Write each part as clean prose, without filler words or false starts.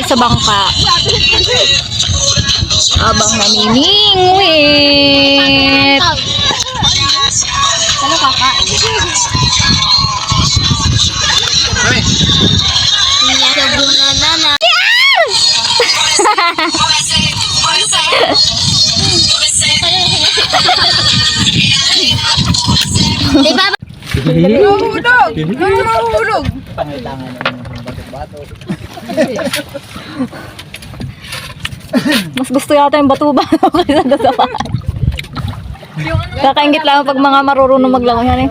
tayo sa bangka. Habang namimingwit. Ano kakain? Nana. Diba? Nahulog! Nahulog! Pangilangan ng bato-bato. Mas gusto yata yung batuba kaysa dasapan. Kakaingit lang pag mga marunong maglangoy yan eh.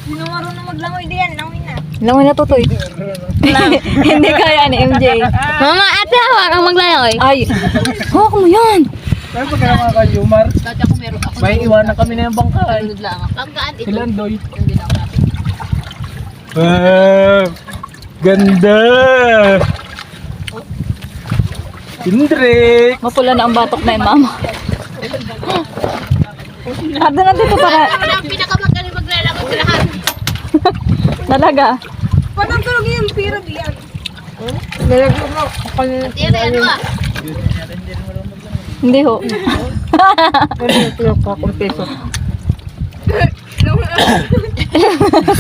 Sino marunong maglangoy diyan? Langoy na. Langoy na tutoy. Hindi kaya ni MJ. Mama, ate hawak ang maglayoy. Ay, hawak mo yan. Pero pagka mga kalyumar, Dati ako meron ako. may iwanan kami na yung bangkaan. Sunod lang ako. Pagkaan ito. Ilan doy? Hindi na ako natin. Ganda! Indrek! Mapula na ang batok na yung mama. Hada na dito para Ano ang pinakamagaling maglalakad sa lahat? talaga. Parang tulog yung pira diyan. Ate, ano ah? Hindi ho.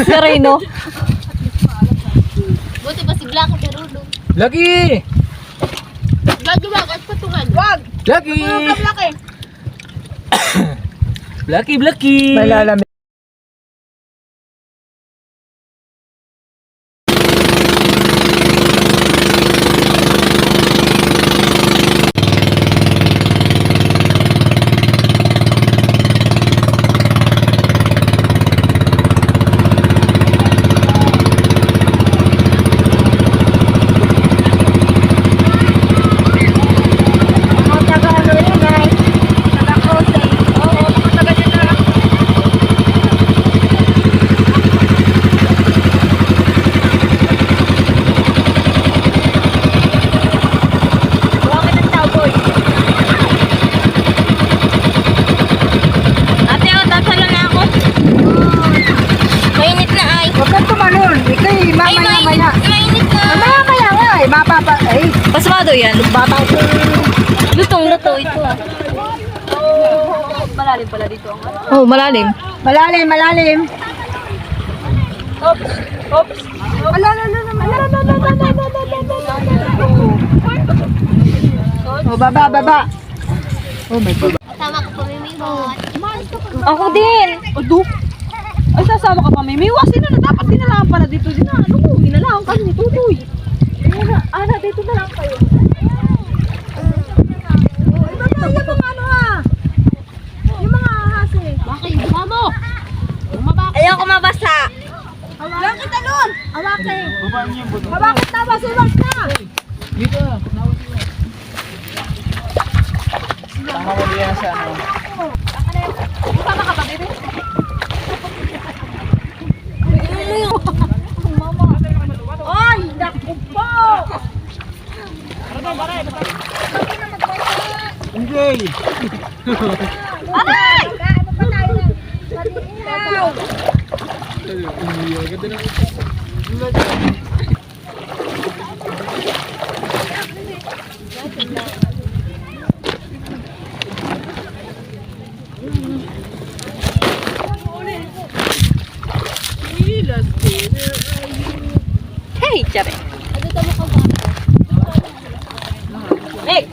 Sereno. Buti ba si Blanca Perudo? Lagi! Gagawag at patungan. Wag! Lagi! Laki! Blaki, Blaki! Malalamig. Ate, o, tatalo na ako. Mainit na ay. Huwag kang tumalon. Ikay, mamaya-maya. Mainit na. Mamaya-maya nga eh. Mapapa... Ay, Pasmado yan. bata ko. Lutong-luto ito ah. Malalim pala dito ang ano. Oh, malalim. Malalim, malalim. Oops. Oops. Oh, baba, baba. Oh my God. Tama ko pamimibot. Ako din. Aduk. Ay, sasama ka pa, may iwasin na dapat dinalaan pala dito. Ano mo, dinalaan ka ni Tutoy. Ana, dito na lang kayo. Iba pa yung mga ano ha. Yung mga ahas eh. Bakit? Iba mo. Bumaba. Ayoko mabasa. Hawakan kita nun. Hawakan. Babaan niyo yung buto. Hawakan na, basiwag na. Dito, nawag niyo. Tama mo diyan sa ano. Sama ka ba, baby? Ay, naku po. Enjoy! Aray! Hey, Chabe. Ano tama ka ba? Nick.